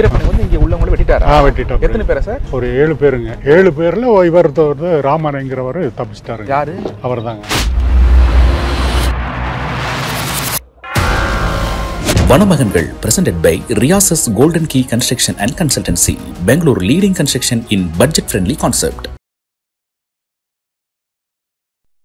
வீரப்பன் வந்து இங்க உள்ளவங்களை வெட்டிட்டாரா? வெட்டிட்டார். எத்தனை பேரா சார்? ஒரு 7 பேருங்க. 7 பேர்ல இவர் ராமனைங்கிறவர் தப்பிச்சிட்டாரு. யாரு? அவர் தாங்க. வனமகன்கள் presented by Riyasa's Golden Key Construction and Consultancy, Bangalore leading construction in budget friendly concept.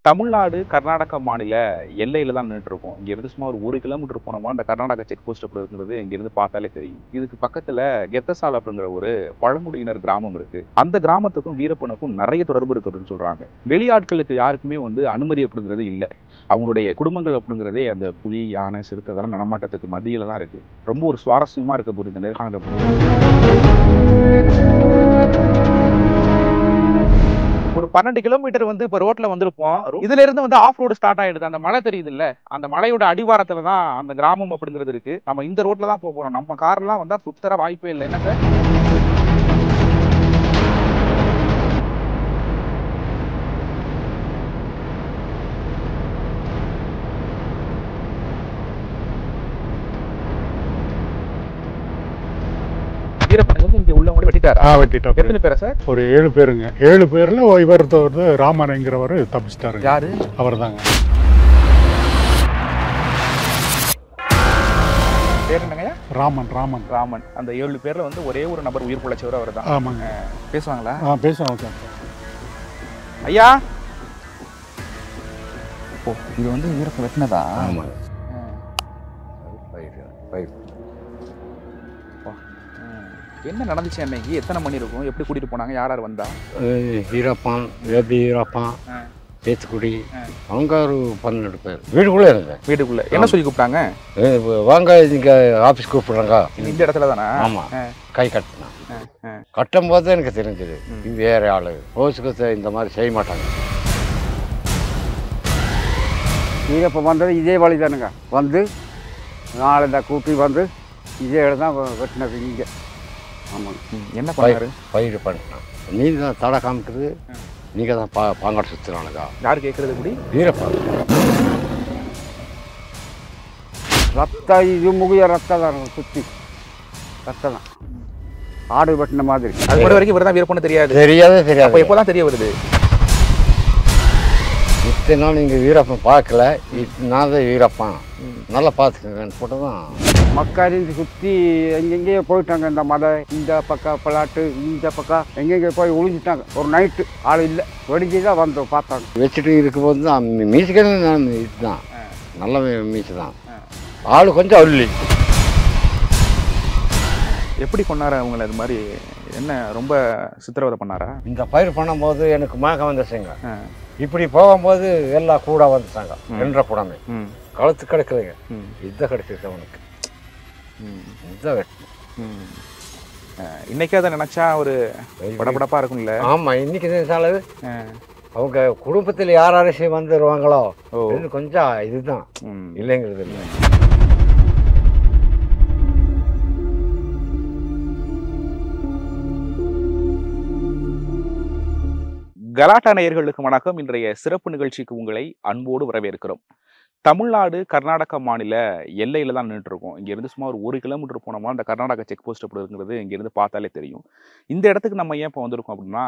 Tamil Nadu Karnataka மாநில எல்லையில தான் நின்றுட்டு இருக்கோம். இங்க இருந்து சும்மா ஒரு 1 கிலோமீட்டர் போனோமா அந்த கர்நாடகா செக் போஸ்ட் அப்படி இருக்கிறது இங்க இருந்து பார்த்தாலே தெரியும். இதுக்கு பக்கத்துல கெத்தசால் அப்படிங்கிற ஒரு பழங்குடியினர் கிராமம் இருக்கு. அந்த கிராமத்துக்கும் வீரப்பனுக்கும் நிறைய தொடர்பு இருக்கு அப்படின்னு சொல்றாங்க. வெளியாட்களுக்கு யாருக்குமே அனுமதி அப்படிங்கிறது இல்லை. அவங்களுடைய குடும்பங்கள் அப்படிங்கிறதே அந்த புலி, யானை, சிறுத்தை அதெல்லாம் நடமாட்டத்துக்கு மத்தியில தான் இருக்கு. ரொம்ப ஒரு சுவாரஸ்யமா இருக்க போகுது இந்த நேர்காணல். ஒரு 12 கிலோமீட்டர் இப்ப ரோட்ல வந்திருப்போம். இதுல இருந்து ஆஃப் ரோடு ஸ்டார்ட் ஆயிடுது. அந்த மலை தெரியுது இல்ல, அந்த மலையோட அடிவாரத்துல தான் அந்த கிராமம் அப்படிங்கிறது இருக்கு. நம்ம இந்த ரோட்ல தான் போறோம். நம்ம கார்லாம் வந்தா சுத்தர வாய்ப்பே இல்லை. என்ன சார்? வீரப்பன் இங்க உள்ளவங்களை வெட்டிட்டாரா? வெட்டிட்டார். எத்தனை பேரா சார்? ஒரு 7 பேருங்க. 7 பேர்ல இவர் ராமனைங்கிறவர் தப்பிச்சிட்டாரு. யாரு? அவர் தாங்க. பேர் என்னங்க? ராமன். ராமன். அந்த 7 பேர்ல ஒரே ஒரு நபர் உயிர் பிழைச்சவர் அவர் தான். ஆமாங்க. பேசுவாங்களா? பேசுவாங்க சார். ஐயா, ஓ இது வீரப்பன் வெட்டினதா? ஆமாங்க. என்ன நடந்துச்சு அன்னைக்கு? எத்தனை மணி இருக்கும்? எப்படி கூட்டிட்டு போனாங்க? யார் யார் வந்தா? வீரப்பான், வேபி வீரப்பான், பேத்துக்குடி, அவங்க ஒரு 12 பேர் வீட்டுக்குள்ளே இருந்தேன். வீட்டுக்குள்ள என்ன சொல்லி கூப்பிட்டாங்க? வாங்க இங்கே ஆஃபீஸ் கூப்பிடுறாங்க. இந்த இடத்துல தானே? ஆமாம். கை கட்டினேன். கட்டும் போது எனக்கு தெரிஞ்சது இது வேற ஆளு. போசுக்கு இந்த மாதிரி செய்ய மாட்டாங்க. வீரப்பன் வந்தது இதே வழி தானுங்க. நாளை கூட்டி இதே இடம் தான் வெட்டினது இங்கே. ஆமாங்க. என்ன பண்ணாரு? பயிர் பண்ணிட்டான். நீங்கள் தான் தடை காமிக்கிறது, நீங்கள் தான் பாங்காட்டு சுற்றுறானுக்கா. யார் கேட்கறது? இப்படி வீரப்பா ரத்தம் இது முகிய ரத்தம் தான் சுற்றி ரத்தம் தான் ஆடு வெட்டின மாதிரி. அது கூட வரைக்கும் இவர் தான் வீரப்பன்னு தெரியாது. தெரியாது. அப்போ எப்போதான் தெரிய வருது? இத்தனை நாள் நீங்கள் வீரப்பன் பார்க்கல, நான் தான் வீரப்பன் நல்லா பார்த்துக்கங்கன்னு போட்டு தான் மக்காரிந்து சுற்றி எங்கெங்கேயோ போயிட்டாங்க. இந்த மலை, இந்த பக்கம் பலாட்டு, இந்த பக்கம் எங்கெங்கே போய் ஒழிஞ்சிட்டாங்க. ஒரு நைட்டு ஆள் இல்லை, வெடிஞ்சு தான் வந்தோம் பார்த்தாங்க. வச்சுட்டு இருக்கும்போது தான் மீசிக்கிறது நான் இதுதான் நல்ல மீச்சு தான். ஆள் கொஞ்சம் அள்ளி. எப்படி கொண்டாரு அவங்கள? அது மாதிரி என்ன ரொம்ப சித்திரவதை பண்ணாரா? இந்த பயிர் பண்ணும்போது எனக்கு மயக்கம் வந்துச்சுங்க. இப்படி போகும்போது எல்லாம் கூட வந்துட்டாங்க. 2 கூடமே கழுத்து கிடைக்கலைங்க. இதுதான் கிடைச்சிருக்கு அவனுக்கு. இதுதான் வெட்டணும். இன்னைக்கு அதை நினைச்சா ஒரு படபடப்பா இருக்கும்ல? ஆமா. இன்னைக்கு நினைச்சாலும் அவங்க குடும்பத்தில் யார் அரசியல் வந்துடுவாங்களோ கொஞ்சம் இதுதான் இல்லைங்கிறது இல்லை. கலாட்டா நேயர்களுக்கு வணக்கம். இன்றைய சிறப்பு நிகழ்ச்சிக்கு உங்களை அன்போடு வரவேற்கிறோம். தமிழ்நாடு கர்நாடகா மாநில எல்லையில தான் நின்றுட்டு இருக்கோம். இங்க இருந்து சும்மா ஒரு 1 கிலோமீட்டர் போனோமா அந்த கர்நாடகா செக் போஸ்ட் அப்படி இருக்கிறது இங்க இருந்து பார்த்தாலே தெரியும். இந்த இடத்துக்கு நம்ம ஏன் இப்போ வந்திருக்கோம் அப்படின்னா,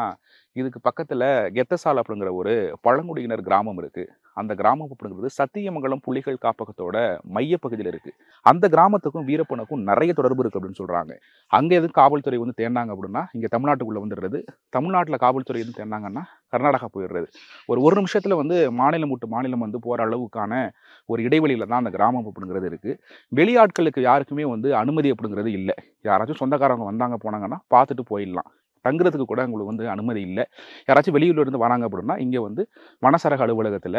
இதுக்கு பக்கத்துல கெத்தசால் அப்படிங்கிற ஒரு பழங்குடியினர் கிராமம் இருக்கு. அந்த கிராமம் அப்படிங்கிறது சத்தியமங்கலம் புலிகள் காப்பகத்தோட மையப்பகுதியில் இருக்கு. அந்த கிராமத்துக்கும் வீரப்பனுக்கும் நிறைய தொடர்பு இருக்கு அப்படின்னு சொல்றாங்க. அங்க எதுவும் காவல்துறை தேடினாங்க அப்படின்னா இங்க தமிழ்நாட்டுக்குள்ள வந்துடுறது. தமிழ்நாட்டில் காவல்துறை எதுவும் தேடினாங்கன்னா கர்நாடகா போயிடுறது. ஒரு நிமிஷத்துல மாநிலம் விட்டு மாநிலம் போற அளவுக்கான ஒரு இடைவெளியில தான் அந்த கிராமம் அப்படிங்கிறது இருக்கு. வெளியாட்களுக்கு யாருக்குமே அனுமதி அப்படிங்கிறது இல்லை. யாராச்சும் சொந்தக்காரங்க வந்தாங்க போனாங்கன்னா பார்த்துட்டு போயிடலாம். தங்குறதுக்கு கூட உங்களுக்கு அனுமதி இல்லை. யாராச்சும் வெளியூர்ல இருந்து வராங்க அப்படின்னா இங்க வனசரக அலுவலகத்துல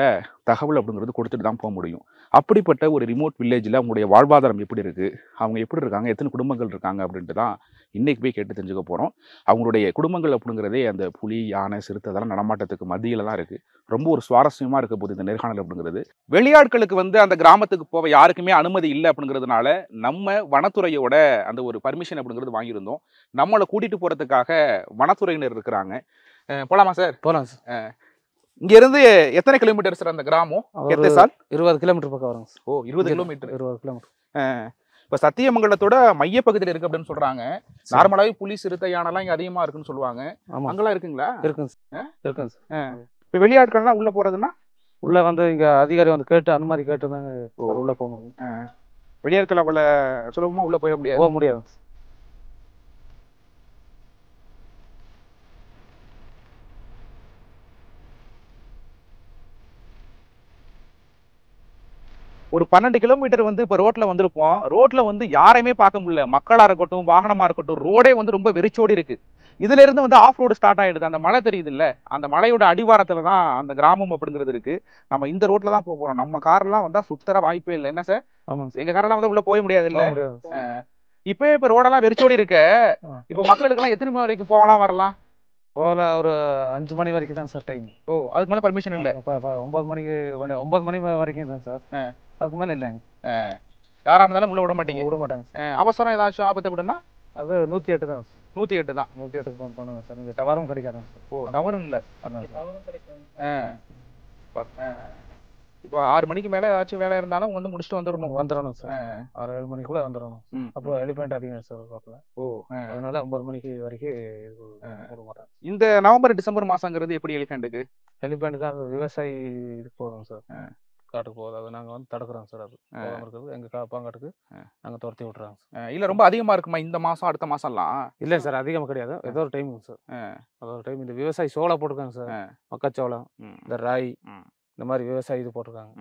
தகவல் அப்படிங்கிறது கொடுத்துட்டு தான் போக முடியும். அப்படிப்பட்ட ஒரு ரிமோட் வில்லேஜில் அவங்களுடைய வாழ்வாதாரம் எப்படி இருக்கு, அவங்க எப்படி இருக்காங்க, எத்தனை குடும்பங்கள் இருக்காங்க அப்படின்ட்டு தான் இன்னைக்கு போய் கேட்டு தெரிஞ்சுக்க போறோம். அவங்களுடைய குடும்பங்கள் அப்படிங்கிறதே அந்த புலி, யானை, சிறுத்தை அதெல்லாம் நடமாட்டத்துக்கு மத்தியில தான் இருக்கு. ரொம்ப ஒரு சுவாரஸ்யமா இருக்க போது இந்த நேர்காணல் அப்படிங்கிறது. வெளியாட்களுக்கு அந்த கிராமத்துக்கு போக யாருக்குமே அனுமதி இல்லை அப்படிங்கிறதுனால நம்ம வனத்துறையோட அந்த ஒரு பர்மிஷன் அப்படிங்கிறது வாங்கியிருந்தோம். நம்மளை கூட்டிட்டு போறதுக்காக வனத்துறையினர் இருக்கிறாங்க. போலாமா சார்? போலாம் சார். இங்க இருந்து எத்தனை கிலோமீட்டர் சார் அந்த கிராமம்? 20 கிலோமீட்டர் பக்கம் வரும். ஓ 20 கிலோமீட்டர். 20 கிலோமீட்டர். இப்ப சத்தியமங்கலத்தோட மையப்பகுதியில் இருக்கு அப்படின்னு சொல்றாங்க. நார்மலாவே புலி, சிறுத்தை, யானைலாம் இங்க அதிகமா இருக்குன்னு சொல்லுவாங்க. அங்கெல்லாம் இருக்குங்களா? இருக்குங்க சார். இருக்குங்க சார். இப்ப வெளியாட்கள்லாம் உள்ள போறதுன்னா உள்ள வந்து இங்க அதிகாரி வந்து கேட்டு அனுமதி கேட்டு தாங்க உள்ள போகணும். வெளியாட்கள் அவ்வளோ சுலபமா உள்ள போக முடியாது. போக முடியாது. ஒரு 12 கிலோமீட்டர் வந்து இப்போ ரோட்ல வந்திருப்போம். ரோட்ல வந்து யாரையுமே பார்க்க முடியல. மக்களா இருக்கட்டும், வாகனமா இருக்கட்டும், ரோடே வந்து ரொம்ப வெறிச்சோடி இருக்கு. இதுல இருந்து வந்து ஆஃப் ரோடு ஸ்டார்ட் ஆயிடுது. அந்த மலை தெரியுது இல்ல, அந்த மலையோட அடிவாரத்துல தான் அந்த கிராமம் அப்படிங்கிறது இருக்கு. நம்ம இந்த ரோட்ல தான் போறோம். நம்ம கார்லாம் வந்தா சுத்தர வாய்ப்பே இல்லை. என்ன சார்? ஆமாங்க. எங்க காரெல்லாம் வந்து உள்ள போக முடியாது இல்ல. முடியாது. இப்ப ரோடெல்லாம் வெறிச்சோடி இருக்க. இப்ப மக்களுக்கு எல்லாம் எத்தனை மணி வரைக்கும் போகலாம் வரலாம்? போகல ஒரு 5 மணி வரைக்கும் தான் சார் டைம். அதுக்கு மேல பர்மிஷன் இல்ல. 9 மணிக்கு 9 மணி வரைக்கும் தான் சார். அதுக்கு மேல இல்லைங்க. யாரா இருந்தாலும் உள்ள விட மாட்டீங்க? விட மாட்டாங்க. அவசரம் ஏதாச்சும் ஆபத்து அப்படின்னா அது 108 தான். 108 தான். 108 ஃபோன் பண்ணுங்க சார். இங்க டவரும் கிடைக்காது சார். டவரும் இல்ல. இப்போ 6 மணிக்கு மேல ஏதாச்சும் வேலை இருந்தாலும் வந்து முடிச்சுட்டு வந்துடணும் சார். 6-7 மணிக்குள்ள வந்துடணும். அப்போ எலிபென்ட் அதிகம் சார் பார்க்கல. அதனால 9 மணிக்கு வரைக்கும் விட மாட்டாங்க. இந்த நவம்பர் டிசம்பர் மாசங்கிறது எப்படி எலிஃபென்ட்டுக்கு? எலிபென்ட் தான் விவசாயி இதுக்கு போதும் சார். காட்டுக்கு போகுது. அது நாங்கள் வந்து தடுக்கிறோம் சார். அது இருக்கிறது எங்கள் பாங்காட்டுக்கு நாங்கள் துரத்தி விட்றோம். இல்லை ரொம்ப அதிகமாக இருக்குமா இந்த மாதம் அடுத்த மாதம்லாம்? இல்லை சார், அதிகமாக கிடையாது. ஏதோ ஒரு டைமுங்க சார். ஏதோ ஒரு டைம் இந்த விவசாயி சோளம் போட்டிருக்காங்க சார். மக்காச்சோளம், இந்த ராய், இந்த மாதிரி விவசாயி இது போட்டிருக்காங்க.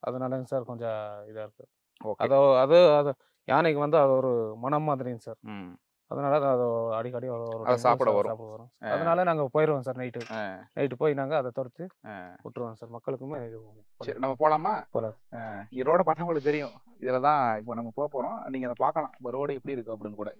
அதனாலங்க சார் கொஞ்சம் இதாக இருக்குது. அது யானைக்கு வந்து அது ஒரு மனம் மாதிரிங்க சார். அதனால அது அடிக்கடி சாப்பிட வரும். அதனால நாங்க போயிடுவோம் சார். நைட்டு போய் நாங்க அதை துரத்து விட்டுருவோம் சார். மக்களுக்குமே நம்ம போலாமா? போலாம். ரோட பார்த்தா உங்களுக்கு தெரியும். இதுலதான் இப்போ நம்ம போறோம். நீங்க அதை பார்க்கலாம் இப்போ ரோடு எப்படி இருக்கு அப்படின்னு கூட.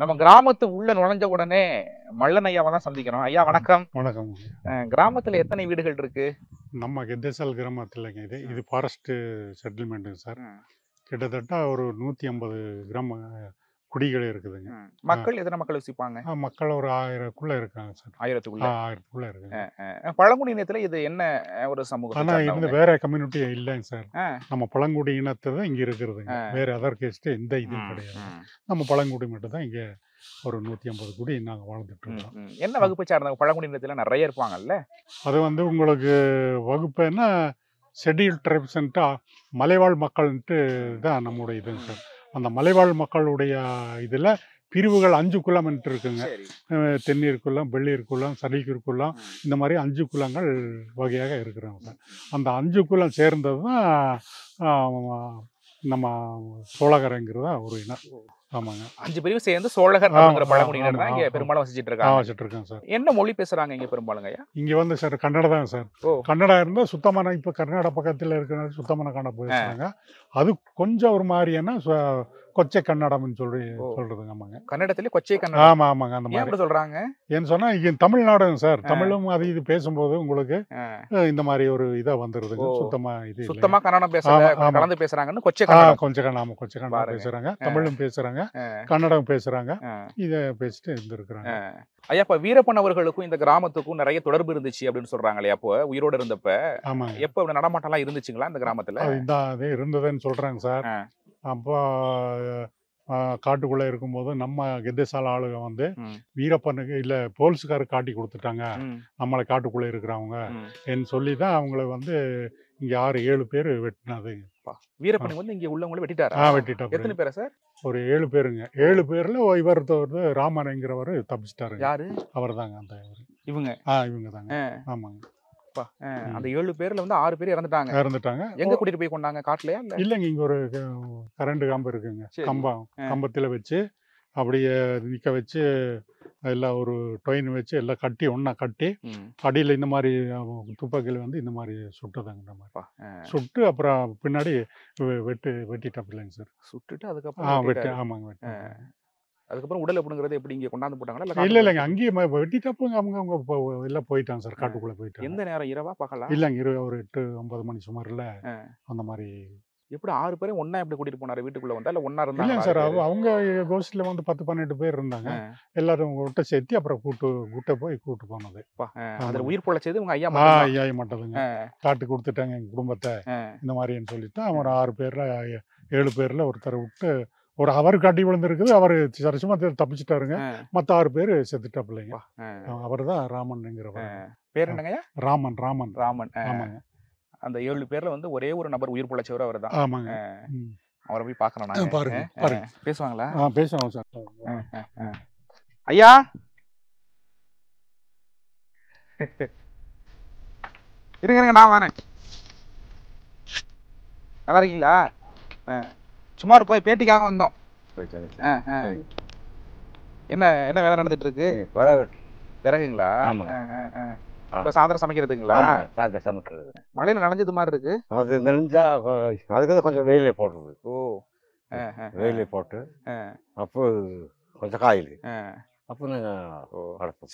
நம்ம கிராமத்து உள்ள நுழைஞ்ச உடனே மல்லன் ஐயாவை தான் சந்திக்கிறோம். ஐயா வணக்கம். வணக்கம். கிராமத்துல எத்தனை வீடுகள் இருக்கு? நம்ம கெத்தேசால் கிராமத்துலங்க. இது ஃபாரஸ்ட் செட்டில்மெண்ட்டுங்க சார். கிட்டத்தட்ட ஒரு 150 கிராம குடிகள் இருக்குதுங்க. மக்கள் எத்தனை மக்கள் வசிப்பாங்க? மக்கள் ஒரு 1000க்குள்ள இருக்காங்க சார். 1000க்குள்ள இருக்காங்க. பழங்குடியினத்துல இது என்ன ஒரு சமூகம்? ஆனா இது வேற கம்யூனிட்டி இல்லைங்க சார். நம்ம பழங்குடி இனத்தை தான் இங்க இருக்கிறதுங்க. வேற அதர் கேஸ்ட் எந்த இதுவும் கிடையாது. நம்ம பழங்குடி மட்டும் தான் இங்க ஒரு 150 குடி நாங்க வாழ்ந்துட்டு இருக்கோம். என்ன வகுப்பு சார்ந்தவங்க? பழங்குடியினத்துல நிறைய இருப்பாங்கல்ல. அது வந்து உங்களுக்கு வகுப்புன்னா ஷெட்யூல்ட் ட்ரைப்ஸ்ன்ட்டு மலைவாழ் மக்கள்ன்ட்டு தான் நம்மளுடைய இதுங்க சார். அந்த மலைவாழ் மக்களுடைய இதில் பிரிவுகள் 5 குலம் இருக்குங்க. தென்னீர் குலம், வெள்ளீர் குலம், சலிகூர் குலம், இந்த மாதிரி 5 குலங்கள் வகையாக இருக்கிறாங்க சார். அந்த 5 குலம் சேர்ந்தது தான் நம்ம சோழகரைங்கிறதா ஒரு இனம். ஆமாங்க. 5 பிரிவு சேர்ந்து சோழகர் அப்படிங்கிற பழங்குடியினர் தான் இங்க பெரும்பாலும் வசிச்சிட்டு இருக்காங்க சார். என்ன மொழி பேசுறாங்க இங்க பெரும்பாலுங்க? இங்க வந்து சார் கன்னடா தான் சார். கன்னடா இருந்தா சுத்தமான, இப்ப கர்நாடகா பக்கத்துல இருக்கிற சுத்தமான கன்னடா பேசுறாங்க. அது கொஞ்சம் ஒரு மாதிரியான கொச்சை கன்னடம்னு சொல்றதுங்க. ஆமாங்க, கன்னடத்திலே கொச்சை கன்னடம். ஆமாங்க. அந்த மாதிரி சொல்றாங்க. ஏன்னு சொன்னா இங்க தமிழ்நாடுங்க சார், தமிழும் அது இது பேசும்போது உங்களுக்கு இந்த மாதிரி ஒரு இதா வந்துருதுங்க. சுத்தமா கன்னடம் பேசல, கலந்து பேசுறாங்கன்னு கொச்சை கன்னடம். கொச்சை கன்னடம் பேசுறாங்க, தமிழும் பேசுறாங்க, கன்னடம் பேசுறாங்க, இத பேசிட்டு இருந்திருக்கிறாங்க. ஐயா, இப்ப வீரப்பன் அவர்களுக்கும் இந்த கிராமத்துக்கும் நிறைய தொடர்பு இருந்துச்சு அப்படின்னு சொல்றாங்க இல்லையா? அப்போ உயிரோடு இருந்தப்ப எப்ப நடமாட்டம் எல்லாம் இருந்துச்சுங்களா இந்த கிராமத்துல? அதே இருந்ததுன்னு சொல்றாங்க சார். அப்போ காட்டுக்குள்ள இருக்கும்போது நம்ம கெத்தசால ஆளுங்க வந்து வீரப்பனுக்கு இல்ல போலீஸ்காரு காட்டி கொடுத்துட்டாங்க நம்மளை காட்டுக்குள்ள இருக்கிறவங்க என்று சொல்லிதான் அவங்கள வந்து இங்க 6-7 பேர் வெட்டினது. வீரப்பன் வந்து இங்க உள்ளவங்களை வெட்டிட்டாரு. வெட்டிட்டாரு. எத்தனை பேரா சார்? ஒரு 7 பேருங்க. 7 பேர்ல இவர் ராமன்ங்கிறவர் தப்பிச்சிட்டாரு. யாரு? அவர் தாங்க அந்த இவங்க தாங்க. ஆமாங்க. அந்த 7 பேர்ல வந்து 6 பேர் இறந்துட்டாங்க. எங்க கூட்டிட்டு போய் கொண்டாங்க? காட்டுலயா? இல்லங்க, இங்க ஒரு கரண்ட் கம்பம் இருக்குங்க. கம்பத்துல வச்சு அப்படியே நிக்க வச்சு எல்லாம் ஒரு டொயின் வச்சு எல்லாம் கட்டி ஒன்னா கட்டி அடியில இந்த மாதிரி துப்பாக்கியில வந்து இந்த மாதிரி சுட்டதாங்க. இந்த மாதிரி சுட்டு அப்புறம் பின்னாடி வெட்டிட்டாப்பில்லைங்க சார். சுட்டுட்டு அதுக்கப்புறம் ஆமாங்க. அதுக்கப்புறம் உடல் அப்படிங்கிறது எப்படி இங்க கொண்டாந்து போட்டாங்களா? இல்லைங்க, அங்கேயே வெட்டிட்டப்போ அவங்க எல்லாம் போயிட்டாங்க சார், காட்டுக்குள்ள போயிட்டாங்க. எந்த நேரம்? இரவா பகலா? இல்லைங்க, ஒரு 8-9 மணி சுமார்ல அந்த மாதிரி. எப்படி 6 பேரும் ஒன்னா எப்படி கூட்டிட்டு போனாரு? வீட்டுக்குள்ள வந்தா இல்ல ஒன்னா இருந்தாங்க? இல்லைங்க சார், அவங்க கோஷ்டில வந்து 10-12 பேர் இருந்தாங்க. எல்லாரும் விட்ட சேர்த்து அப்புறம் கூட்டு போனது. அதுல உயிர் பொழைச்சது உங்க ஐயா மட்டும்தாங்க. காட்டு கொடுத்துட்டாங்க எங்க குடும்பத்தை இந்த மாதிரின்னு சொல்லிட்டு அவர் 6 பேர்ல 7 பேர்ல ஒருத்தரை விட்டு ஒரு அவர் காட்டி விழுந்திருக்குது. அவரு சரிசுமா தப்பிச்சுட்டாருங்க. மத்த 6 பேர் செத்துட்டாப்பில்லைங்க. அவர் தான் ராமன்ங்கிறவர். பேர் என்னங்கய்யா? ராமன். ஆமாங்க. அந்த 7 பேர்ல வந்து ஒரே ஒரு நபர் உயிர் பொழைச்சவர் அவர் தான். ஆமாங்க. அவரை போய் பாக்குறேன். பாருங்க. பேசுவாங்களா? பேசுவாங்க சார். ஐயா, இருங்க, நான் வரேன். நல்லா இருக்கீங்களா? சும்மா போய் பேட்டிக்காக வந்தோம். என்ன வேலை நடந்துட்டு இருக்கு? விறகுங்களா? இப்ப சாயந்தரம் சமைக்கிறதுங்களா? சமைக்கிறது. மழையில நனைஞ்சது மாதிரி இருக்கு. அது நெஞ்சா அதுக்கு கொஞ்சம் வெயிலே போடுறது. வெயிலே போட்டு அப்போ கொஞ்சம் காயில் அப்போ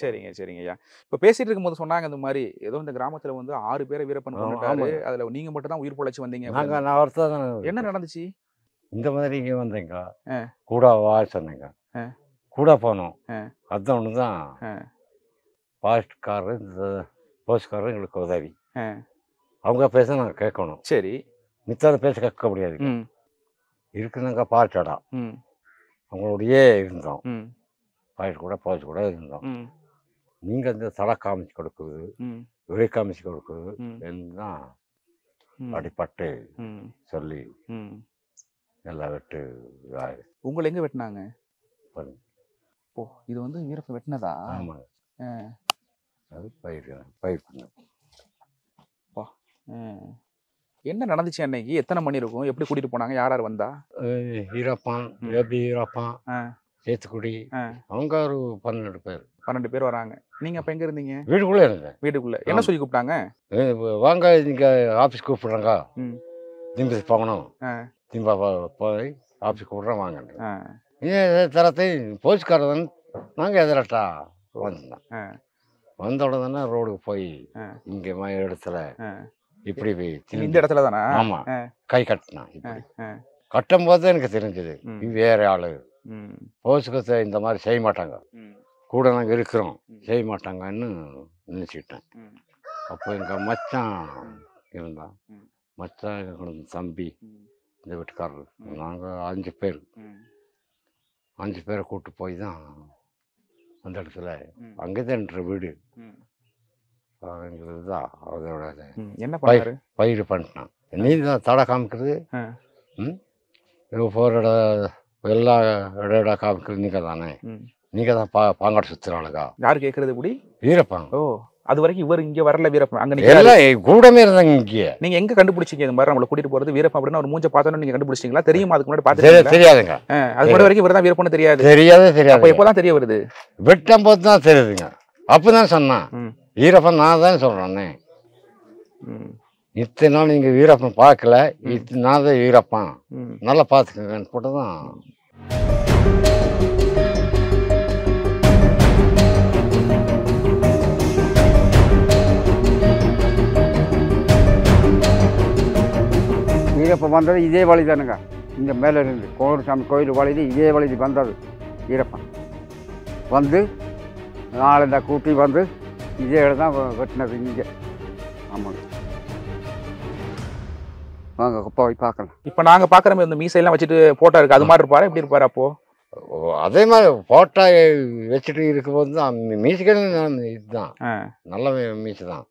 சரிங்க ஐயா. இப்ப பேசிட்டு இருக்கும்போது சொன்னாங்க இந்த மாதிரி ஏதோ இந்த கிராமத்துல வந்து 6 பேரை வீரப்பன் கொண்டுட்டாரு, அதுல நீங்க மட்டும் தான் உயிர் பொழைச்சு வந்தீங்க. நான் ஒருத்தர். என்ன நடந்துச்சு? இந்த மாதிரி இங்கே வந்தீங்க, கூட வா சொன்னீங்க, கூட போனோம். அதுதான் ஒண்ணுதான் ஃபாரஸ்ட்காரர் இந்த போஸ்ட்காரர் எங்களுக்கு உதவி. அவங்க பேச நாங்கள் கேட்கணும். சரி. மித்தாத பேச கேட்க முடியாது. இருக்குனாங்க பாட்டடா அவங்களோடையே இருந்தோம். பாயிண்ட் கூட போஸ்ட் கூட இருந்தோம். நீங்க இந்த தலை காமிச்சு கொடுக்குது, விலை காமிச்சு கொடுக்குது தான் அடிப்பட்டு சொல்லி எல்லாம் வெட்டு. உங்களை எங்க வெட்டினாங்க? இது வந்து வீரப்பன் வெட்டினதா? ஆமாங்க. அது பயிர் பண்ண. என்ன நடந்துச்சு அன்னைக்கு? எத்தனை மணி இருக்கும்? எப்படி கூட்டிட்டு போனாங்க? யார் வந்தா? ஈரப்பான், ஈரப்பான், சேத்துக்குடி, அவங்க ஒரு 12 பேர் வராங்க. நீங்க அப்ப எங்க இருந்தீங்க? வீட்டுக்குள்ள இருந்தேன். வீட்டுக்குள்ள என்ன சொல்லி கூப்பிட்டாங்க? வாங்க நீங்க ஆபீஸ் கூப்பிடுறாங்க, திம்பி போகணும், திம்பா போய் ஆபீஸ் கூப்பிடுறோம் வாங்க தரத்தை போலீஸ்காரன். நாங்கள் எதிரட்டா வந்தோம். வந்த உடனே ரோடுக்கு போய் இங்க இடத்துல இப்படி இந்த இடத்துல தானே? ஆமா, கை கட்டினான். இப்படி கட்டும் போது எனக்கு தெரிஞ்சது வேற ஆளு. போலீஸ்க்கு இந்த மாதிரி செய்ய மாட்டாங்க, கூட நாங்க இருக்கிறோம், செய்ய மாட்டாங்கன்னு நினைச்சுக்கிட்டேன். அப்போ எங்க மச்சான் இருந்தான். மச்சான் எங்களோட தம்பி, இந்த வீட்டுக்காரர், நாங்கள் 5 பேர். 5 பேரை கூப்பிட்டு போய் தான் அந்த இடத்துல அங்கேதான் வீடு தான். அதோட என்ன பயிர் பண்ணிட்டான். நீ தான் தடை காமிக்கிறது, போகிற எல்லா இடம் காமிக்கிறது நீங்க தானே. நீங்க தான் பாங்காடு சுத்துறாளுக்கா. யாரு கேட்கறது? இப்படி வீரப்பாங்க. ஓ, அது வரைக்கும் இவர் இங்க வரல. வீரப்பன் அங்க எல்லாம் கூடமே இருந்தாங்க. இங்க நீங்க எங்க கண்டுபிடிச்சீங்க இந்த மாதிரி நம்மளை கூட்டிட்டு போறது வீரப்பன் அப்படின்னு ஒரு மூஞ்ச பார்த்தோன்னு நீங்க கண்டுபிடிச்சிங்களா? தெரியுமா? அதுக்கு முன்னாடி பார்த்து தெரியாதுங்க. அது கூட வரைக்கும் இவர் தான் வீரப்பன் தெரியாது. தெரியாது. அப்ப எப்போதான் தெரிய வருது? வெட்டும் போது தான் தெரியுதுங்க. அப்பதான் சொன்னான் வீரப்பன். நான் தான் சொல்றேன்னே, இத்தனை நாள் நீங்கள் வீரப்பன் பார்க்கல, இத்தனை நாள் தான் வீரப்பன், நல்லா பார்த்துக்கங்கன்னு போட்டு தான். வீரப்பன் வந்தது இதே வழி தானுங்க. இந்த மேலே இருந்து கோவில்சாமி கோயில் வழிது இதே வழி வந்தது. வீரப்பன் வந்து நாலு கூட்டி வந்து இதே இடம் தான் வெட்டினது இங்கே. ஆமாங்க, வாங்க போய் பார்க்கலாம். இப்போ நாங்கள் பார்க்குற மாதிரி இந்த மீசையெல்லாம் வச்சுட்டு போட்டோ இருக்குது, அது மாதிரி இருப்பாரா? எப்படி இருப்பார் அப்போ? அதே மாதிரி போட்டோ வச்சுட்டு இருக்கும்போது தான் மீசுகள் இதுதான் நல்ல மீசு தான்.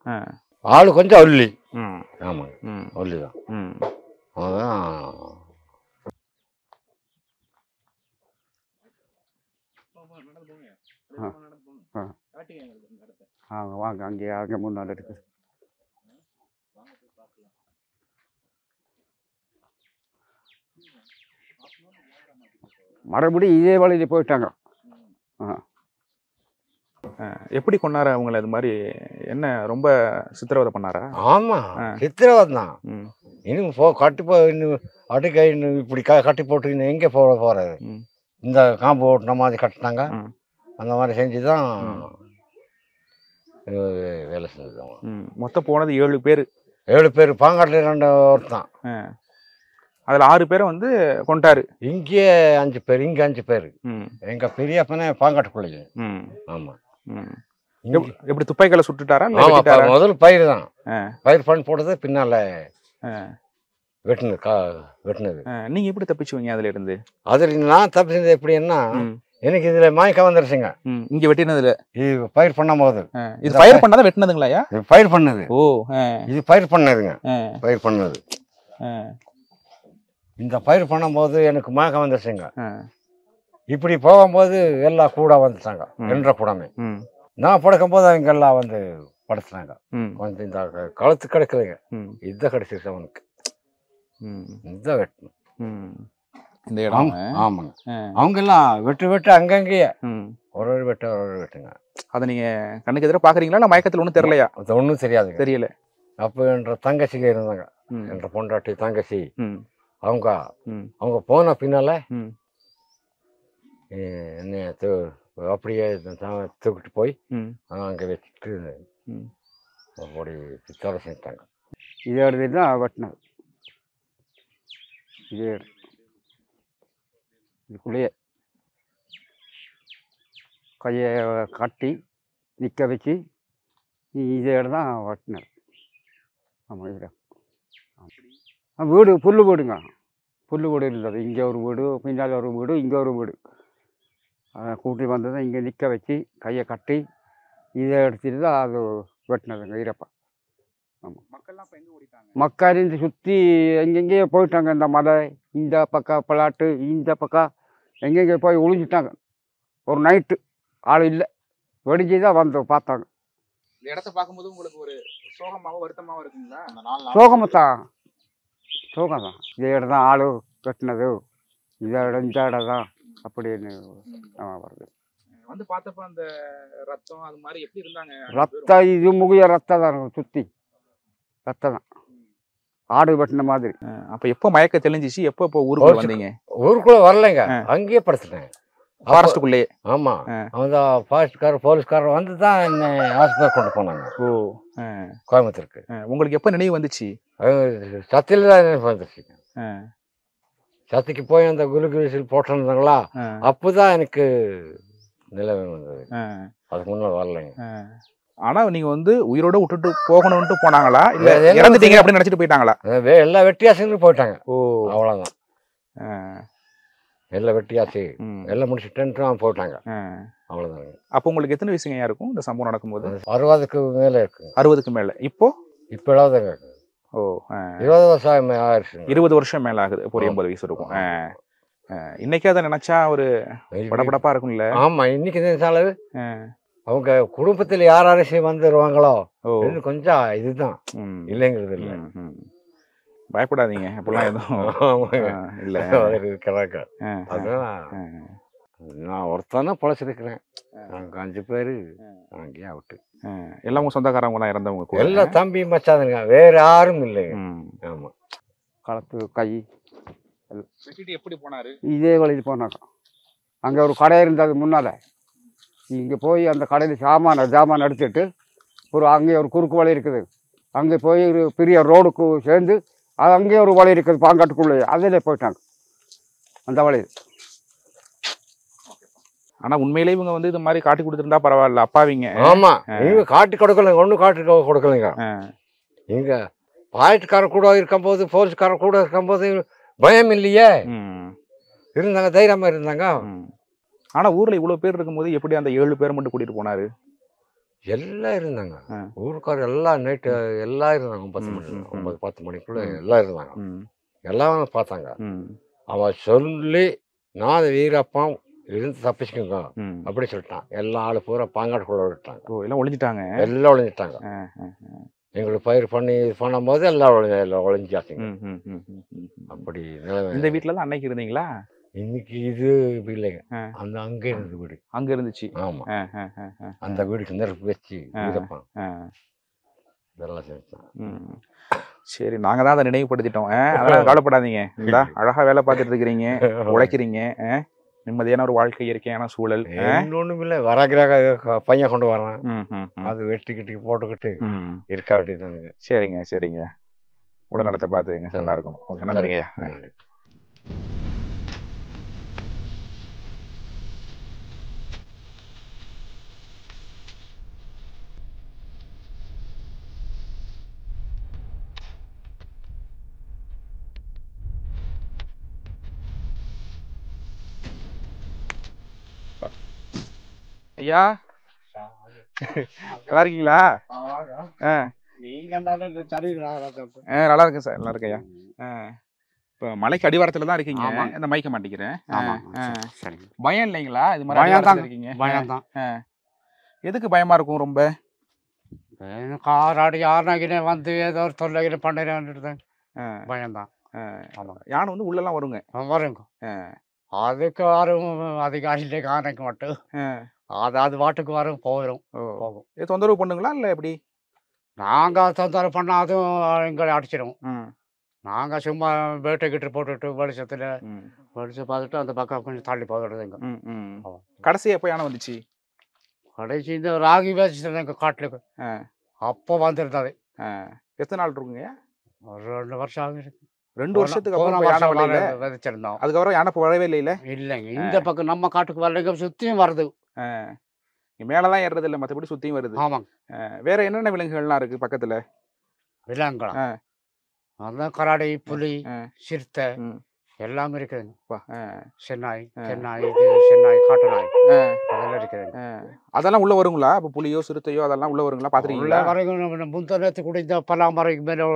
ஆளு கொஞ்சம் ஒல்லி. ஆமாங்க, ஒல்லி தான். அதுதான் வாங்க, அங்கே முன்னாடி இருக்குது. மறுபடியும் இதே வழியில் போயிட்டாங்க. எப்படி கொண்டாரு அவங்கள? அது மாதிரி என்ன ரொம்ப சித்திரவதை பண்ணாரா? ஆமா, சித்திரவதை தான். இன்னும் கட்டி இன்னும் அடுக்கை இன்னும் இப்படி கட்டி போட்டு இன்னும் எங்கே போறது? இந்த காம்பு ஓட்டின மாதிரி கட்டினாங்க. அந்த மாதிரி செஞ்சு தான் வேலை செஞ்சுதான். மொத்தம் போனது 7 பேர். 7 பேர். பாங்காட்டில் 2 ஒருத்தான். அதில் 6 பேரை வந்து கொண்டாரு. இங்கே 5 பேர், இங்கே 5 பேர். எங்க பெரியப்பனே பாங்காட்டுக்குள்ளே. ஆமா. எப்படி துப்பாக்கிகளை சுட்டுட்டாரா? முதல் பயிர் தான். பயிர் பண்ணி போட்டது பின்னால வெட்டினது. நீங்க எப்படி தப்பிச்சுவீங்க அதுல இருந்து? அதுல நான் தப்பிச்சது எப்படின்னா, எனக்கு இதுல மயக்கம் வந்துருச்சுங்க. இங்க வெட்டினதுல இது பயிர் பண்ணும் போது. இது பயிர் பண்ணாதான் வெட்டினதுங்களா? பயிர் பண்ணது. ஓ, இது பயிர் பண்ணதுங்க. பயிர் பண்ணது. இந்த பயிர் பண்ணும் போது எனக்கு மயக்கம் வந்துருச்சுங்க. இப்படி போகும்போது எல்லாம் கூட வந்துட்டாங்க, என்ற கூடமே. நான் படுக்கும் போது அவங்க எல்லாம் வந்து படுத்துனாங்க. கொஞ்சம் இந்த கழுத்து கிடக்குதுங்க, இதான் கிடைச்சிருச்சு அவனுக்கு. இதுதான் வெட்டணும் இந்த இடம். ஆமாங்க, அவங்க எல்லாம் வெட்டு அங்கங்கேயே ஒரு வெட்டுங்க. அதை நீங்க கண்ணுக்கு எதிராக பாக்குறீங்களா? இல்ல மயக்கத்துல ஒன்றும் தெரியலையா? ஒன்றும் தெரியாது, தெரியல. அப்போ என்ற தங்கச்சிங்க இருந்தாங்க, என்ற பொண்டாட்டி தங்கச்சி. அவங்க போன பின்னால என்ன அப்படியே தூக்கிட்டு போய் அங்கே வச்சுட்டு அப்படி பித்தோட செஞ்சிட்டாங்க. இதே இடத்துல தான் வெட்டினது. இதே இதுக்குள்ளேயே கையை கட்டி நிற்க வச்சு இதே இடம் தான் வெட்டினது. ஆமாம், இதில் வீடு புல்லு வீடுங்க. புல்லு வீடு இருந்தது. இங்கே ஒரு வீடு, பின்னால் ஒரு வீடு, இங்கே ஒரு வீடு. அதை கூட்டி வந்ததை இங்கே நிற்க வச்சு கையை கட்டி இதை எடுத்துட்டு தான் அது வெட்டினதுங்க வீரப்பா. ஆமாம், மக்கள் இந்த சுற்றி எங்கெங்கேயோ போயிட்டாங்க. இந்த மலை, இந்த பக்கம் பலாட்டு, இந்த பக்கம் எங்கெங்கே போய் ஒளிஞ்சிட்டாங்க. ஒரு நைட்டு ஆள் இல்லை, வெடிஞ்சு தான் வந்து பார்த்தாங்க. இந்த இடத்த பார்க்கும்போது உங்களுக்கு ஒரு சோகமாகவும் வருத்தமாகவும் இருக்குங்களா? சோகம்தான், சோகம் தான். இதே இடம் தான் ஆள் வெட்டினது, இந்த இடம் தான் அப்படின்னு வருது. வந்து பார்த்தப்ப அந்த ரத்தம் அது மாதிரி எப்படி இருந்தாங்க? ரத்தம் இது முகிய ரத்தம் தான் சுற்றி ரத்தம் தான், ஆடு வெட்டின மாதிரி. அப்போ எப்போ மயக்க தெளிஞ்சிச்சு? எப்போ ஊருக்குள்ள வந்தீங்க? ஊருக்குள்ள வரலைங்க, அங்கேயே படுத்துட்டேன், ஃபாரஸ்ட்டுக்குள்ளேயே. ஆமா, அவங்க ஃபாரஸ்ட்காரர் போலீஸ்காரர் வந்து தான் என்ன ஹாஸ்பிட்டல் கொண்டு போனாங்க. ஓ, கோயம்புத்தூருக்கு. உங்களுக்கு எப்போ நினைவு வந்துச்சு? சத்தியில தான் நினைவு வந்துச்சு. சத்திக்கு போய் அந்த குலுகுலிசில் போட்டிருந்தாங்களா, அப்போதான் எனக்கு நிலைமை வந்தது. அதுக்கு முன்னாடி வரலைங்க. ஆனா நீங்க வந்து உயிரோட விட்டுட்டு போகணும்னு போனாங்களா, இல்ல இறந்துட்டீங்க அப்படின்னு நினைச்சிட்டு போயிட்டாங்களா? எல்லா வெட்டியாசங்களும் போயிட்டாங்க. ஓ, அவ்வளவுதான். எல்லாம் வெட்டியாச்சு எல்லாம் முடிச்சுட்டு போயிட்டாங்க, அவ்வளவுதாங்க. அப்போ உங்களுக்கு எத்தனை வயசுங்க இருக்கும் இந்த சம்பவம் நடக்கும்போது? 60க்கு மேல இருக்கு. 60க்கு மேல. இப்போ 70 இருக்கு. ஓ, 20 வருஷம் ஆயிடுச்சு. 20 வருஷம் மேல ஆகுது. இப்போ 80 வயசு இருக்கும். இன்னைக்கு அதை நினைச்சா ஒரு படபடப்பா இருக்கும்ல? ஆமா, இன்னைக்கு நினைச்சாலும் அவங்க குடும்பத்துல யார் அரசியல் வந்துருவாங்களோ கொஞ்சம் இதுதான் இல்லைங்கிறது இல்லை. பயப்படாதீங்க, அப்படிலாம் எதுவும் இல்ல இருக்கிறாங்க. அதனால நான் ஒருத்தானா பொழைச்சிருக்கிறேன். நாங்கள் 5 பேரு அங்கேயே அவுட்டு. எல்லாம் உங்க சொந்தக்காரவங்க தான் இறந்தவங்க கூட? எல்லாம் தம்பி மச்சாதுங்க, வேற யாரும் இல்லைங்க. ஆமா. களத்து கை வெட்டிட்டு எப்படி போனாரு? இதே வழியில் போனாக்கா அங்கே ஒரு கடை இருந்தது முன்னால். இங்கே போய் அந்த கடையில் ஜாமான் எடுத்துட்டு அங்கே ஒரு குறுக்கு வழி இருக்குது. அங்கே போய் ஒரு பெரிய ரோடுக்கு சேர்ந்து அது அங்கேயே ஒரு வழி இருக்குது பாங்காட்டுக்குள்ளே, அதிலே போயிட்டாங்க அந்த வழியில். ஆனா உண்மையிலே இவங்க வந்து இது மாதிரி காட்டி கொடுத்துருந்தா பரவாயில்ல, அப்பாவிங்க. ஆமா, இவங்க காட்டி கொடுக்கலைங்க, ஒன்றும் காட்டி கொடுக்கலைங்க. இங்க பாயிட்டுக்காரர் கூட இருக்கும்போது, போலீஸ்காரர் கூட இருக்கும்போது பயம் இல்லையே, இருந்தாங்க, தைரியமா இருந்தாங்க. ஆனா ஊர்ல இவ்வளவு பேர் இருக்கும்போது எப்படி அந்த 7 பேர் மட்டும் கூட்டிட்டு போனாரு? எல்லாம் இருந்தாங்க, ஊருக்காரர் எல்லாம் நைட்டு எல்லாம் இருந்தாங்க. 9-10 மணிக்குள்ள எல்லாம் இருந்தாங்க. எல்லாம் பார்த்தாங்க. அவன் சொல்லி நான் வீரப்பா இருந்து தப்பிச்சுக்கோங்க அப்படி சொல்லிட்டான். எல்லா ஆளு பூரா பாங்காட்டுக்குள்ள விட்டாங்க. எல்லாம் ஒளிஞ்சிட்டாங்க. எல்லாம் ஒளிஞ்சிட்டாங்க. எங்களுக்கு பயிர் பண்ணி பண்ணும்போது எல்லாம் ஒளிஞ்சாச்சுங்க. அப்படி இந்த வீட்டுல தான் அன்னைக்கு இருந்தீங்களா? இன்னைக்கு இது இல்லைங்க, அந்த அங்கே இருந்தது வீடு. அங்க இருந்துச்சு. ஆமா, அந்த வீடுக்கு நெருப்பு வச்சு வீரப்பா இதெல்லாம் செஞ்சான். சரி, நாங்க தான் அதை நினைவுபடுத்திட்டோம். அதெல்லாம் கவலைப்படாதீங்க. இந்தா அழகா வேலை பார்த்துட்டு இருக்கிறீங்க, உழைக்கிறீங்க, நிம்மதியான ஒரு வாழ்க்கை, இயற்கையான சூழல். ஒண்ணும் இல்லை, வரகிராக பையன் கொண்டு வரான், அது வெட்டிக்கிட்டு போட்டுக்கிட்டு இருக்க வேண்டியதானுங்க. சரிங்க சரிங்க, உடல்நலத்தை பார்த்துங்க, நல்லா இருக்கும். ஓகே, நன்றிங்க. ஐயா, நல்லா இருக்கீங்களா? நல்லா இருக்கேன் சார், நல்லா இருக்கேன் ஐயா. இப்போ மலைக்கு அடிவாரத்துல தான் இருக்கீங்க, இந்த மைக்க மாட்டிக்கிறேன். பயம் இல்லைங்களா? இது மாதிரி இருக்கீங்க. பயம் தான். எதுக்கு பயமா இருக்கும் ரொம்ப? காராடி யாருனாக்கினே வந்து ஏதோ ஒரு தொல்லைகளை பண்ணுறேன் பயம்தான். யானை வந்து உள்ளெல்லாம் வருங்க? வருங்க. அதுக்கு வரும் அதிகாரியிலே காணைக்கு மட்டும் அது வாட்டுக்கு வரும், போயிடும், போகும். இது தொந்தரவு பண்ணுங்களா இல்லை எப்படி? நாங்கள் தொந்தரவு பண்ணால் அதுவும் எங்களை அடிச்சிடும். நாங்கள் சும்மா வேட்டைக்கிட்டு போட்டுட்டு வெளிச்சத்தில் வெளிச்சம் பார்த்துட்டு அந்த பக்கம் கொஞ்சம் தள்ளி போயிடுதுங்க. கடைசி எப்போ யானை வந்துச்சு? கடைசி இந்த ராகி வச்சுருந்தேன் எங்கள் காட்டுக்கு, அப்போ வந்துருந்தது. எத்தனை நாள் இருக்குங்க? ஒரு 2 வருஷம் ஆகுது. 2 வருஷத்துக்கு அப்புறம் விதைச்சிருந்தோம். அதுக்கப்புறம் யானை வரவே இல்லை? இல்லைங்க, இந்த பக்கம் நம்ம காட்டுக்கு வரலைங்க, சுற்றியும் வருது. மேலதான் ஏறுறது இல்லை, மற்றபடி சுத்தியும் வருது. ஆமாங்க. வேற என்னென்ன விலங்குகள்லாம் இருக்கு பக்கத்துல? விலங்குகளா? அதான் கராடி, புலி, சிறுத்தை எல்லாமே இருக்குதுங்க. சென்னாய், காட்டு நாய் அதெல்லாம் இருக்குதுங்க. அதெல்லாம் உள்ள வருங்களா? இப்போ புலியோ சிறுத்தையோ அதெல்லாம் உள்ள வருங்களா? பாத்துருக்கீங்களா? வரைக்கும் முந்த நேரத்துக்கு கூட இந்த பலாமரம் மேல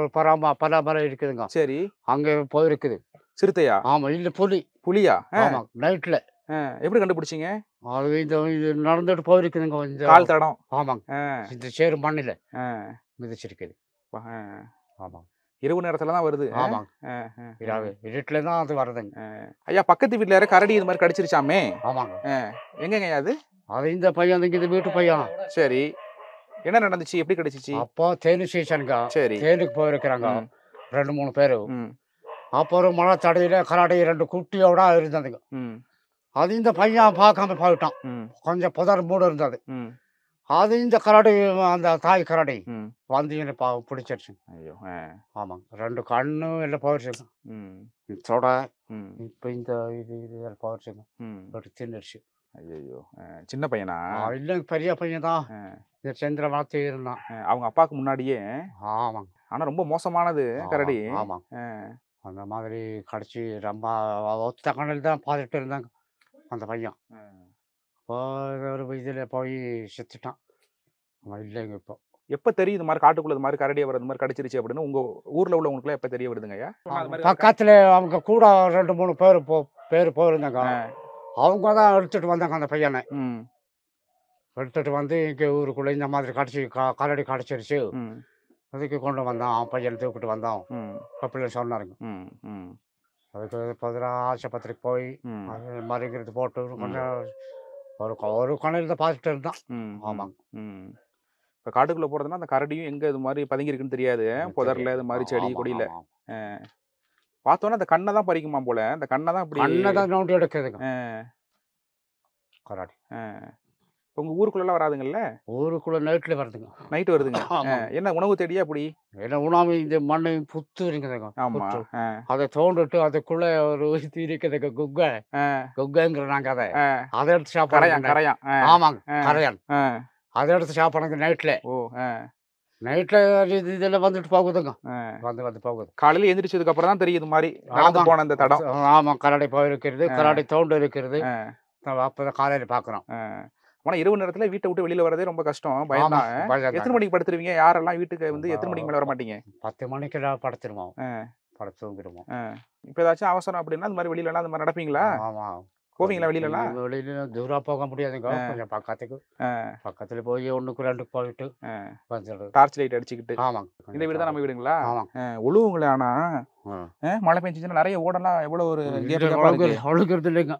பலாமரம் இருக்குதுங்க. சரி, அங்கே போயிருக்குது. சிறுத்தையா? ஆமா, இல்ல புலியா? ஆமா, நைட்ல. எப்படி கண்டுபிடிச்சிங்க? அது இது நடந்துட்டு போயிருக்குதுங்க, இந்த கால் தடம். ஆமாங்க, இந்த சேரு மண்ணில மிதிச்சிருக்குது. ஆமாங்க, இரவு நேரத்துல தான் வருது. ஆமாங்க, இருட்டுல தான் அது வருதுங்க. ஐயா, பக்கத்து வீட்டுல யார கரடி இது மாதிரி கடிச்சிருச்சாமே? ஆமாங்க. எங்கங்க அது? அது இந்த பையன், இந்த வீட்டு பையன். சரி, என்ன நடந்துச்சு, எப்படி கடிச்சிச்சு? அப்போ தேனு சீசனுங்க. சரி, தேனுக்கு போயிருக்கிறாங்க 2-3 பேரு. அப்போ ஒரு மழை தடையில கராடி 2 குட்டியோட இருந்ததுங்க. அது இந்த பையன் பார்க்காம போயிட்டான். கொஞ்சம் புதர் மூடு இருந்தது. அது இந்த கரடி, அந்த தாய் கரடி வந்து பிடிச்சிருச்சு. ஐயோ. ஆமாங்க, 2 கண்ணு எல்லாம் போயிடுச்சுங்க. சொடை இப்போ இந்த இது போயிடுச்சுங்க, தின்னுடுச்சு. ஐயோ, சின்ன பையனா? இல்லைங்க, பெரிய பையன் தான். இந்த சந்திர வளர்த்து இருந்தான் அவங்க அப்பாவுக்கு முன்னாடியே. ஆமாங்க. ஆனா ரொம்ப மோசமானது கரடி. ஆமாங்க, அந்த மாதிரி கடிச்சு ரொம்ப ஒத்த கண்ணில் தான் பார்த்துட்டு இருந்தாங்க அந்த பையன். இப்போ ஒரு இதில் போய் செத்துட்டான். அவன் இல்லைங்க. இப்போ எப்போ தெரியும் இது மாதிரி காட்டுக்குள்ள இது மாதிரி கரடியை வர மாதிரி கடிச்சிருச்சு அப்படின்னு உங்க ஊர்ல உள்ளவங்களுக்குலாம் எப்போ தெரிய வருதுங்க ஐயா? பக்கத்துல அவங்க கூட 2-3 பேர் போயிருந்தாங்க. அவங்க தான் எடுத்துட்டு வந்தாங்க அந்த பையனை. எடுத்துட்டு வந்து இங்கே ஊருக்குள்ள இந்த மாதிரி கரடி கடிச்சிருச்சு, அதுக்கு கொண்டு வந்தான். அவன் பையனை தூக்கிட்டு வந்தான் அப்படின்னு சொன்னாருங்க. அதுக்கு பதிலாக ஆஸ்பத்திரிக்கு போய் மருங்கிறது போட்டு கொஞ்சம் ஒரு கணையில் தான் பார்த்துட்டு இருந்தான். ஆமாங்க. இப்போ காட்டுக்குள்ளே போகிறதுனா அந்த கரடியும் எங்கே இது மாதிரி பதுங்கி இருக்குன்னு தெரியாது. புதரில் இது மாதிரி செடி கொடியில் பார்த்தோன்னா அந்த கண்ணை தான் பறிக்குமா போல. அந்த கண்ணை தான் இப்படி கண்ணை தான் நோண்டி எடுக்குதுங்க கராடி. இப்போ உங்கள் ஊருக்குள்ளெல்லாம் வராதுங்கல்ல? ஊருக்குள்ளே நைட்டில் வருதுங்க. நைட்டு வருதுங்க. என்ன உணவு தேடியா அப்படி? ஏன்னா உணவு இந்த மண்ணை புத்து இருக்குதுங்க. ஆமாம். அதை தோண்டிட்டு அதுக்குள்ளே ஒரு இது இருக்குதுங்க. குக்கைங்கிற நாங்கள் அதை எடுத்து சாப்பிட. கரையான். ஆமாங்க, கரையான். அதை எடுத்து சாப்பிடுங்க நைட்டில். நைட்டில் இதெல்லாம் வந்துட்டு போகுதுங்க. வந்து போகுது. காலையில் எந்திரிச்சதுக்கு அப்புறம் தான் தெரியுது மாதிரி நடந்து போன அந்த தடம். ஆமாம், கரடை போயிருக்கிறது, கரடை தோண்டு இருக்கிறது. அப்போ காலையில் பார்க்குறோம். ஆனால் இரவு நேரத்தில் வீட்டை விட்டு வெளியில் வரதே ரொம்ப கஷ்டம். பயந்தான். எத்தனை மணிக்கு படுத்துருவீங்க? யாரெல்லாம் வீட்டுக்கு வந்து எத்தனை மணிக்கு மேலே வர மாட்டீங்க? 10 மணிக்கு படுத்துருவோம். படுத்து தூங்கிடுவோம். இப்போ ஏதாச்சும் அவசரம் அப்படின்னா அந்த மாதிரி வெளியிலலாம் அந்த மாதிரி நடப்பீங்களா? ஆமாம். போவீங்களா வெளியிலலாம்? வெளியில தூரம் போக முடியாதுங்க. கொஞ்சம் பக்கத்தில் போய் 1க்கு 2க்கு போயிட்டு வந்துடுறது. டார்ச் லைட் அடிச்சுக்கிட்டு. ஆமாங்க. இந்த வீடு தான் நம்ம வீடுங்களா? ஆமாங்க. உழுவுங்களே. ஆனால் மழை பெஞ்சிச்சுன்னா நிறைய ஓடலாம். எவ்வளோ ஒரு அழுகிறது இல்லைங்க.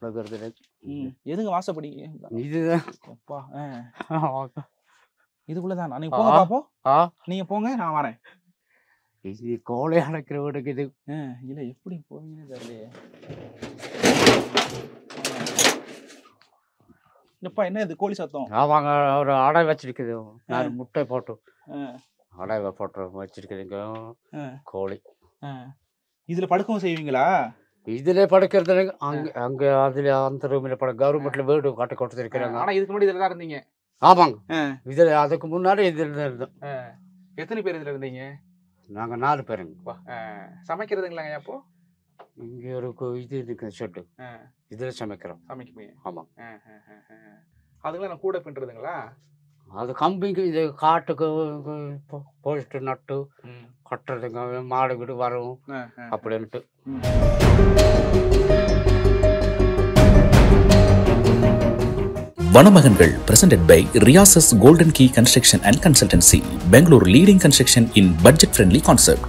அழுகிறது இல்லை. எதுங்க வாசப்படி? இதுதான். இதுக்குள்ளதான். நீங்க போங்க பாப்போம். நீங்க போங்க, நான் வரேன். இது கோழை அடைக்கிற வீடுக்கு இது. இல்ல எப்படி போவீங்கன்னு தெரியலையே. எப்பா என்ன இது கோழி சத்தம்? ஆமாங்க, ஒரு அடை வச்சிருக்குது. 4 முட்டை போட்டு அடை போட்டு வச்சிருக்குதுங்க கோழி. இதுல படுக்கவும் செய்வீங்களா? இதுல படுக்கிறது அங்க அதுல அந்த ரூம்ல கவர்மெண்ட்ல வீடு காட்டு கொடுத்துருக்காங்க. ஆனா இதுக்கு முன்னாடி இதுல தான் இருந்தீங்க? ஆமாங்க. இதுல அதுக்கு முன்னாடி இதுல தான் இருந்தோம். எத்தனை பேர் இதுல இருந்தீங்க? நாங்க 4 பேருங்க. சமைக்கிறதுங்களாங்க? அப்போ இங்க ஒரு இது இருக்கு ஷெட்டு, இதுல சமைக்கிறோம். சமைக்குமே? ஆமா. அதுங்களாம் நான் கூட பின்றதுங்களா? அது கம்பிங்க. இது காட்டுக்கு போயிட்டு நட்டு கட்டுறதுங்க. மாடு வீடு வரும் அப்படின்ட்டு. வனமகன்கள் presented by Riyasa's Golden Key Construction and Consultancy, Bangalore leading construction in budget friendly concept.